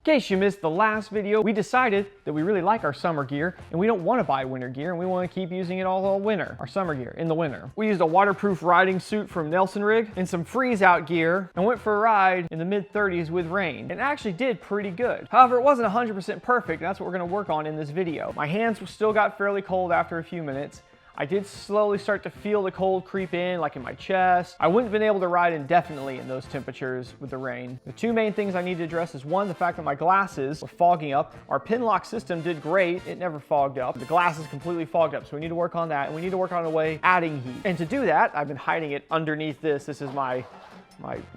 In case you missed the last video, we decided that we really like our summer gear and we don't want to buy winter gear and we want to keep using it all winter, our summer gear in the winter. We used a waterproof riding suit from Nelson Rig and some freeze out gear and went for a ride in the mid 30s with rain. It actually did pretty good. However, it wasn't 100% perfect, and that's what we're going to work on in this video. My hands still got fairly cold after a few minutes. I did slowly start to feel the cold creep in, like in my chest. I wouldn't have been able to ride indefinitely in those temperatures with the rain. The two main things I need to address is one, the fact that my glasses were fogging up. Our pin lock system did great. It never fogged up. The glasses completely fogged up, so we need to work on that, and we need to work on a way adding heat. And to do that, I've been hiding it underneath this. This is my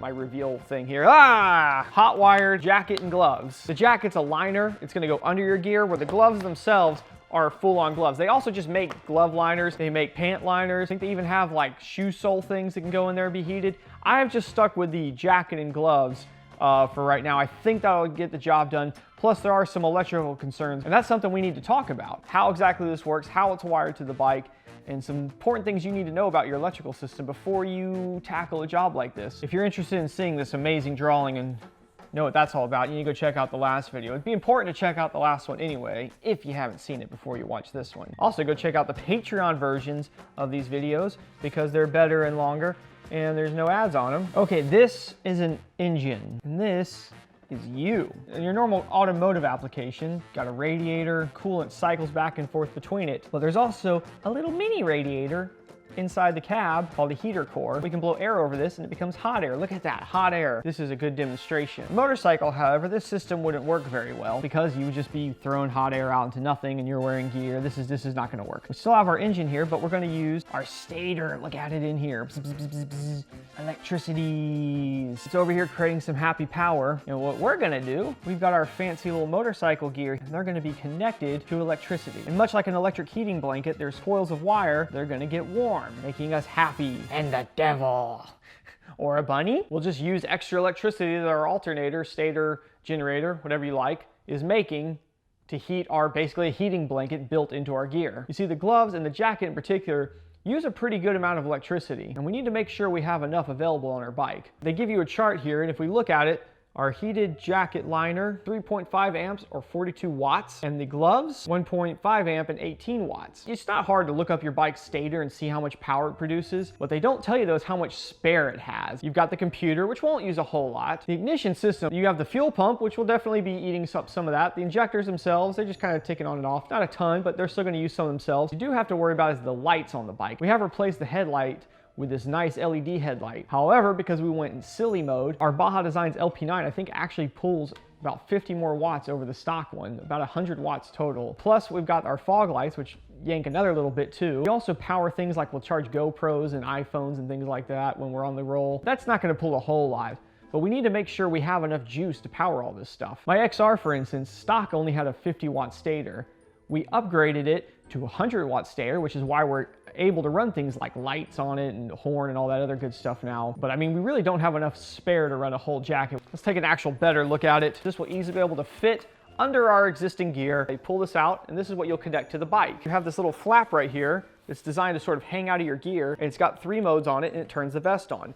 reveal thing here. Hotwired jacket and gloves. The jacket's a liner. It's gonna go under your gear, where the gloves themselves are full-on gloves. They also just make glove liners. They make pant liners. I think they even have like shoe sole things that can go in there and be heated. I've just stuck with the jacket and gloves for right now. I think that'll get the job done. Plus there are some electrical concerns, and that's something we need to talk about. How exactly this works, how it's wired to the bike, and some important things you need to know about your electrical system before you tackle a job like this. If you're interested in seeing this amazing drawing and know what that's all about, you need to go check out the last video. It'd be important to check out the last one anyway, if you haven't seen it before you watch this one. Also, go check out the Patreon versions of these videos because they're better and longer, and there's no ads on them. Okay, this is an engine, and this is you. In your normal automotive application, got a radiator, coolant cycles back and forth between it, but there's also a little mini radiator inside the cab called a heater core. We can blow air over this and it becomes hot air. Look at that, hot air. This is a good demonstration. Motorcycle, however, this system wouldn't work very well because you would just be throwing hot air out into nothing and you're wearing gear. This is not gonna work. We still have our engine here, but we're gonna use our stator. Look at it in here. Bzz, bzz, bzz, bzz. Electricities. It's over here creating some happy power. And what we're gonna do, we've got our fancy little motorcycle gear and they're gonna be connected to electricity. And much like an electric heating blanket, there's coils of wire, they're gonna get warm, making us happy. And the devil. Or a bunny. We'll just use extra electricity that our alternator, stator, generator, whatever you like, is making to heat our basically a heating blanket built into our gear. You see, the gloves and the jacket in particular use a pretty good amount of electricity, and we need to make sure we have enough available on our bike. They give you a chart here, and if we look at it, our heated jacket liner, 3.5 amps or 42 watts, and the gloves, 1.5 amp and 18 watts. It's not hard to look up your bike's stator and see how much power it produces. What they don't tell you though is how much spare it has. You've got the computer, which won't use a whole lot. The ignition system, you have the fuel pump, which will definitely be eating some of that. The injectors themselves, they're just kind of ticking on and off. Not a ton, but they're still gonna use some themselves. You do have to worry about is the lights on the bike. We have replaced the headlight with this nice LED headlight. However, because we went in silly mode, our Baja Designs LP9 I think actually pulls about 50 more watts over the stock one, about 100 watts total. Plus we've got our fog lights, which yank another little bit too. We also power things like we'll charge GoPros and iPhones and things like that when we're on the roll. That's not gonna pull a whole lot, but we need to make sure we have enough juice to power all this stuff. My XR, for instance, stock only had a 50 watt stator. We upgraded it to a 100 watt stator, which is why we're able to run things like lights on it and horn and all that other good stuff now. But I mean, we really don't have enough spare to run a whole jacket. Let's take an actual better look at it. This will easily be able to fit under our existing gear. They pull this out, and this is what you'll connect to the bike. You have this little flap right here that's designed to sort of hang out of your gear, and it's got 3 modes on it, and it turns the vest on.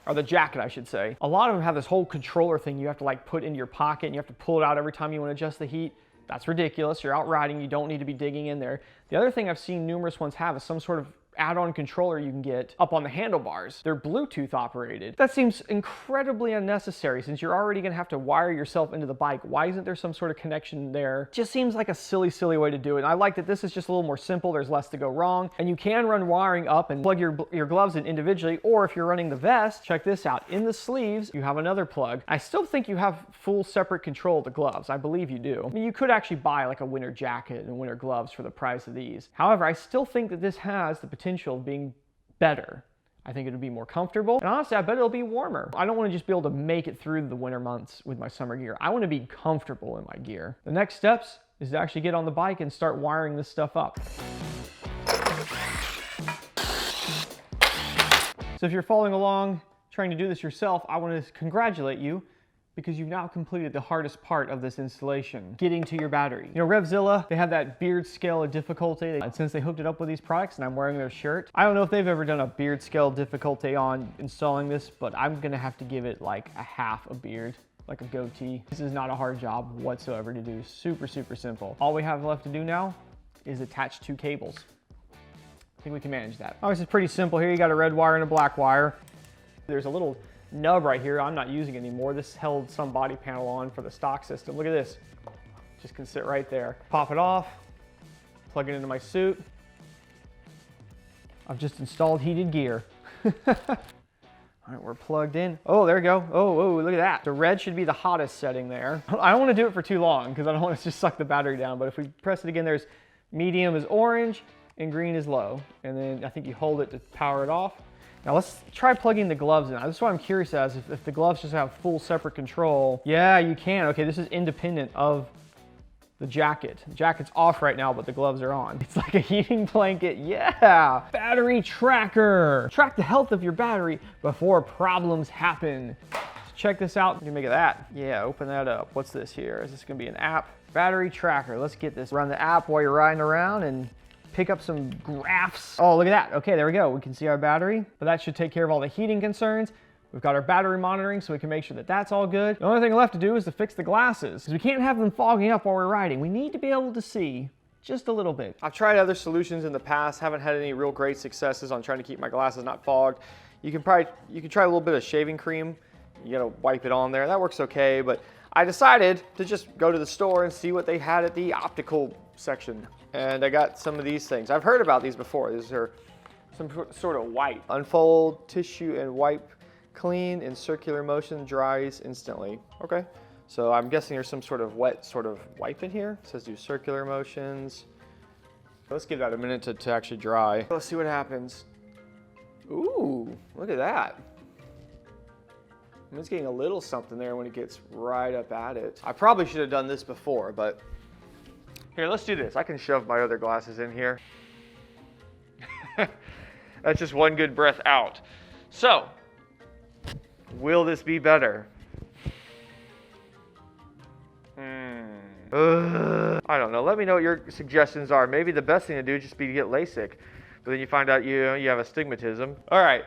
Or the jacket, I should say. A lot of them have this whole controller thing you have to like put into your pocket, and you have to pull it out every time you want to adjust the heat. That's ridiculous. You're out riding, you don't need to be digging in there. The other thing I've seen numerous ones have is some sort of add-on controller you can get up on the handlebars. They're Bluetooth operated. That seems incredibly unnecessary since you're already gonna have to wire yourself into the bike. Why isn't there some sort of connection there? Just seems like a silly way to do it. And I like that this is just a little more simple. There's less to go wrong. And you can run wiring up and plug your gloves in individually, or if you're running the vest, check this out. In the sleeves, you have another plug. I still think you have full separate control of the gloves. I believe you do. I mean, you could actually buy like a winter jacket and winter gloves for the price of these. However, I still think that this has the potential of being better. I think it'll be more comfortable, and honestly, I bet it'll be warmer. I don't want to just be able to make it through the winter months with my summer gear. I want to be comfortable in my gear. The next steps is to actually get on the bike and start wiring this stuff up. So if you're following along, trying to do this yourself, I want to congratulate you because you've now completed the hardest part of this installation, getting to your battery. You know, Revzilla, they have that beard scale of difficulty, and since they hooked it up with these products and I'm wearing their shirt, I don't know if they've ever done a beard scale difficulty on installing this, but I'm gonna have to give it like a half a beard. like a goatee. This is not a hard job whatsoever to do. Super, super simple. All we have left to do now is attach 2 cables. I think we can manage that. Oh, this is pretty simple here. You got a red wire and a black wire. There's a little nub right here I'm not using anymore. This held some body panel on for the stock system. Look at this. Just can sit right there. Pop it off, plug it into my suit. I've just installed heated gear. All right, we're plugged in. Oh, there we go. Oh, look at that. The red should be the hottest setting there. I don't want to do it for too long because I don't want to just suck the battery down, but if we press it again, there's medium is orange and green is low. And then I think you hold it to power it off. Now let's try plugging the gloves in. This is what I'm curious as, if the gloves just have full separate control. Yeah, you can. Okay, this is independent of the jacket. The jacket's off right now, but the gloves are on. It's like a heating blanket. Yeah! Battery tracker. Track the health of your battery before problems happen. So check this out. What do you make of that? Yeah, open that up. What's this here? Is this gonna be an app? Battery tracker. Let's get this. Run the app while you're riding around and pick up some graphs. Oh, look at that. Okay, there we go. We can see our battery, but that should take care of all the heating concerns. We've got our battery monitoring, so we can make sure that that's all good. The only thing left to do is to fix the glasses, because we can't have them fogging up while we're riding. We need to be able to see just a little bit. I've tried other solutions in the past, haven't had any real great successes on trying to keep my glasses not fogged. You can try a little bit of shaving cream. You gotta wipe it on there. That works okay, but I decided to just go to the store and see what they had at the optical section. And I got some of these things. I've heard about these before. These are some sort of wipe. Unfold tissue and wipe clean in circular motion, dries instantly. Okay, so I'm guessing there's some sort of wet sort of wipe in here. It says do circular motions. Let's give that a minute to actually dry. Let's see what happens. Ooh, look at that. It's getting a little something there when it gets right up at it. I probably should have done this before, but here, let's do this. I can shove my other glasses in here. That's just one good breath out. So, will this be better? I don't know. Let me know what your suggestions are. Maybe the best thing to do is just be to get LASIK. But then you find out you have astigmatism. All right,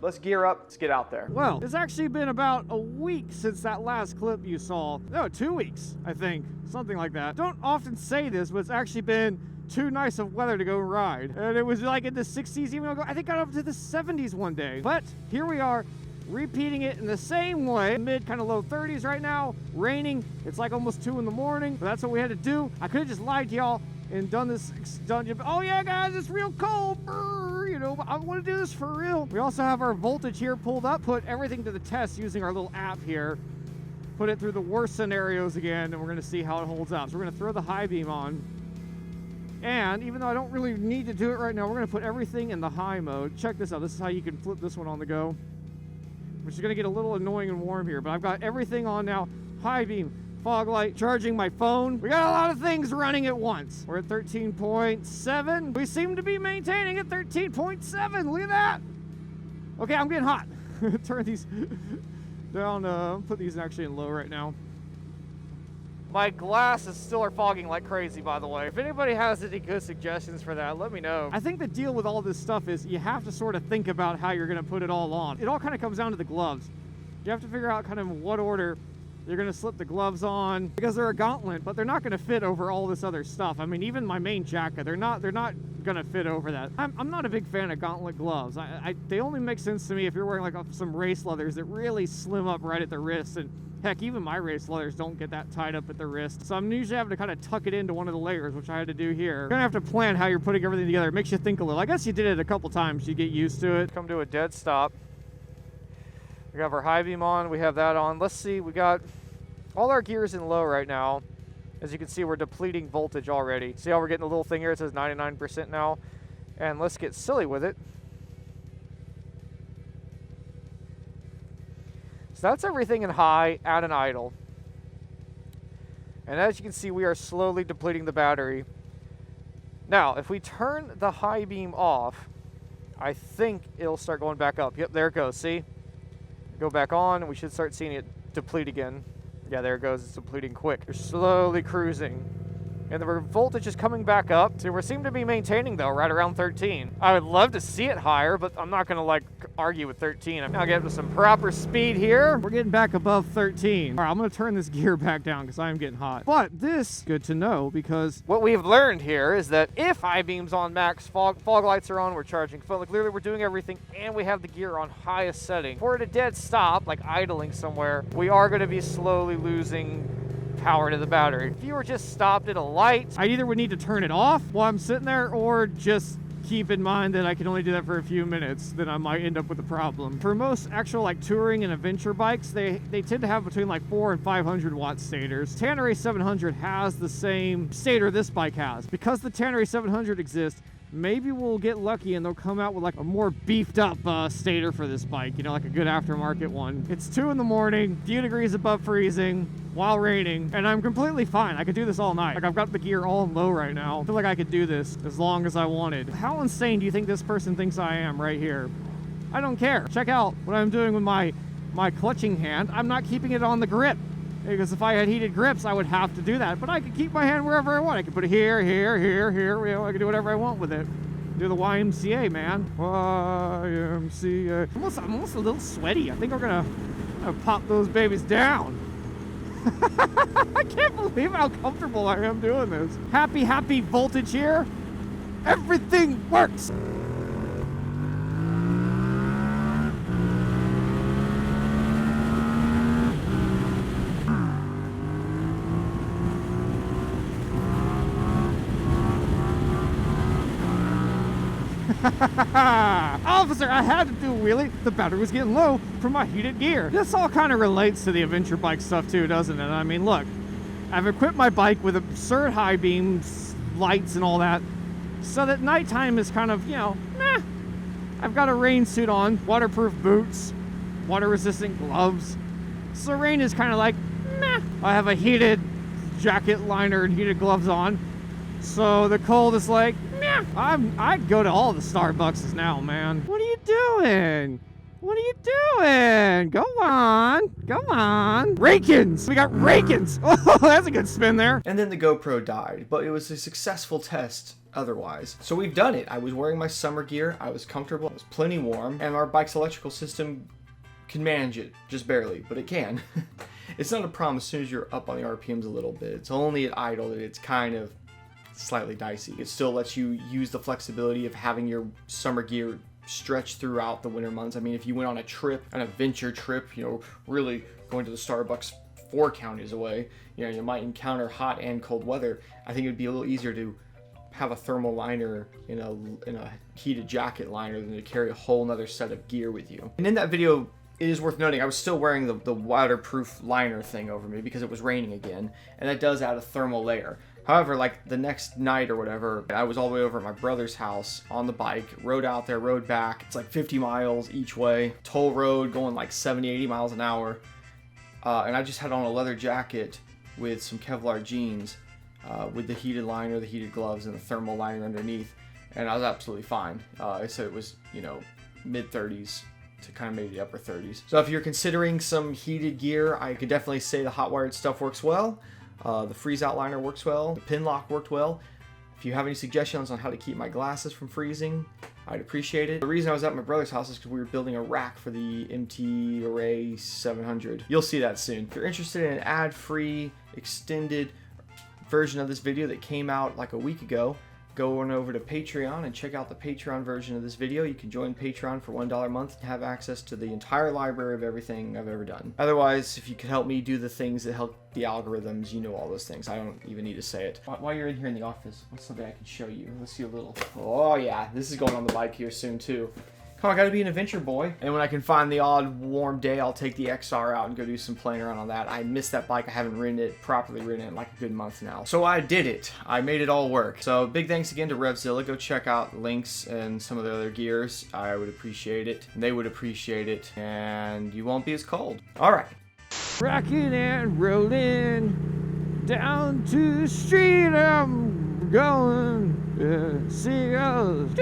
let's gear up. Let's get out there. Well, it's actually been about a week since that last clip you saw. No, 2 weeks, I think. Something like that. Don't often say this, but it's actually been too nice of weather to go ride. And it was like in the 60s, even though I think got up to the 70s one day. But here we are, repeating it in the same way. Mid kind of low 30s right now, raining. It's like almost 2 in the morning, but that's what we had to do. I could have just lied to y'all and done this, oh yeah guys, it's real cold, brr, you know, but I want to do this for real. We also have our voltage here pulled up, put everything to the test using our little app here, put it through the worst scenarios again, and we're going to see how it holds out. So we're going to throw the high beam on, and even though I don't really need to do it right now, we're going to put everything in the high mode. Check this out. This is how you can flip this one on the go, which is going to get a little annoying and warm here, but I've got everything on now. High beam, fog light, charging my phone. We got a lot of things running at once. We're at 13.7. We seem to be maintaining at 13.7. Look at that. Okay, I'm getting hot. Turn these down. Put these actually in low right now. My glasses still are fogging like crazy, by the way. If anybody has any good suggestions for that, let me know. I think the deal with all this stuff is you have to sort of think about how you're going to put it all on. It all kind of comes down to the gloves. You have to figure out kind of what order you're going to slip the gloves on, because they're a gauntlet, but they're not going to fit over all this other stuff. I mean, even my main jacket, they're not going to fit over that. I'm not a big fan of gauntlet gloves. They only make sense to me if you're wearing like some race leathers that really slim up right at the wrist, and heck, even my race leathers don't get that tight up at the wrist. So I'm usually having to kind of tuck it into one of the layers, which I had to do here. You're gonna have to plan how you're putting everything together. It makes you think a little. I guess you did it a couple times, you get used to it. Come to a dead stop. We have our high beam on, we have that on. Let's see, we got all our gears in low right now. As you can see, we're depleting voltage already. See how we're getting a little thing here? It says 99% now. And let's get silly with it. So that's everything in high at an idle. And as you can see, we are slowly depleting the battery. Now, if we turn the high beam off, I think it'll start going back up. Yep, there it goes, see? Go back on, and we should start seeing it deplete again. Yeah, there it goes, it's depleting quick. We're slowly cruising. And the voltage is coming back up. So we seem to be maintaining, though, right around 13. I would love to see it higher, but I'm not gonna like argue with 13. I'm now getting to some proper speed here. We're getting back above 13. All right, I'm gonna turn this gear back down because I am getting hot. But this, good to know, because what we've learned here is that if high beam's on max, fog lights are on, we're charging phone, like clearly we're doing everything, and we have the gear on highest setting. If we're at a dead stop, like idling somewhere, we are gonna be slowly losing power to the battery. If you were just stopped at a light, I either would need to turn it off while I'm sitting there or just keep in mind that I can only do that for a few minutes, then I might end up with a problem. For most actual like touring and adventure bikes, they tend to have between like 400 and 500 watt stators. Tanneray 700 has the same stator this bike has. Because the Tanneray 700 exists, maybe we'll get lucky and they'll come out with like a more beefed up stator for this bike, you know, like a good aftermarket one. It's 2 in the morning, few degrees above freezing, while raining, and I'm completely fine. I could do this all night. Like, I've got the gear all low right now. I feel like I could do this as long as I wanted. How insane do you think this person thinks I am right here? I don't care. Check out what I'm doing with my clutching hand. I'm not keeping it on the grip, because if I had heated grips, I would have to do that. But I could keep my hand wherever I want. I could put it here, here, here, here. You know, I can do whatever I want with it. Do the YMCA, man. YMCA. I'm almost a little sweaty. I think we're gonna pop those babies down. I can't believe how comfortable I am doing this. Happy voltage here. Everything works. Officer, I had to do a wheelie. The battery was getting low from my heated gear. This all kind of relates to the adventure bike stuff too, doesn't it? I mean, look, I've equipped my bike with absurd high beams, lights and all that, so that nighttime is kind of, you know, meh. I've got a rain suit on, waterproof boots, water resistant gloves. So rain is kind of like, meh. I have a heated jacket liner and heated gloves on. So the cold is like, meh. I'd go to all the Starbucks now, man. What are you doing? What are you doing? Go on. Go on. Rake-ins. We got rake-ins. Oh, that's a good spin there. And then the GoPro died, but it was a successful test otherwise. So we've done it. I was wearing my summer gear. I was comfortable. It was plenty warm. And our bike's electrical system can manage it. Just barely, but it can. It's not a problem as soon as you're up on the RPMs a little bit. It's only at idle that it's kind of slightly dicey. It still lets you use the flexibility of having your summer gear stretch throughout the winter months. I mean, if you went on a trip, an adventure trip, you know, really going to the Starbucks 4 counties away, you know, you might encounter hot and cold weather. I think it would be a little easier to have a thermal liner in a heated jacket liner than to carry a whole nother set of gear with you. And in that video, it is worth noting, I was still wearing the waterproof liner thing over me because it was raining again, and that does add a thermal layer. However, like the next night or whatever, I was all the way over at my brother's house on the bike, rode out there, rode back. It's like 50 miles each way, toll road going like 70, 80 miles an hour. And I just had on a leather jacket with some Kevlar jeans with the heated liner, the heated gloves, and the thermal liner underneath. And I was absolutely fine. I said it was, you know, mid-30s to kind of maybe the upper 30s. So if you're considering some heated gear, I could definitely say the Hotwired stuff works well. The freeze out liner works well. The pin lock worked well. If you have any suggestions on how to keep my glasses from freezing, I'd appreciate it. The reason I was at my brother's house is because we were building a rack for the MT Array 700. You'll see that soon. If you're interested in an ad-free, extended version of this video that came out like a week ago, go on over to Patreon and check out the Patreon version of this video. You can join Patreon for $1 a month and have access to the entire library of everything I've ever done. Otherwise, if you could help me do the things that help the algorithms, you know all those things. I don't even need to say it. While you're in here in the office, what's something I can show you? Let's see a little. Oh yeah, this is going on the bike here soon too. Come on, I gotta be an adventure boy. And when I can find the odd warm day, I'll take the XR out and go do some playing around on that. I missed that bike. I haven't properly ridden it in like a good month now. So I did it. I made it all work. So big thanks again to RevZilla. Go check out links and some of the other gears. I would appreciate it. And they would appreciate it. And you won't be as cold. All right. Rocking and rolling down to the street. I'm going. Seagulls. Stop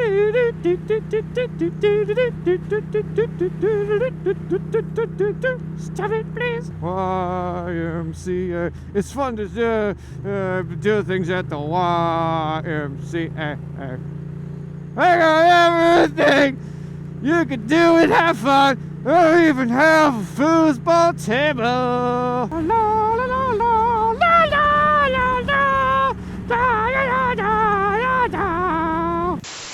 it, please. YMCA. It's fun to do things at the YMCA. I got everything You could do it, have fun, or even have a foosball table. La la la la.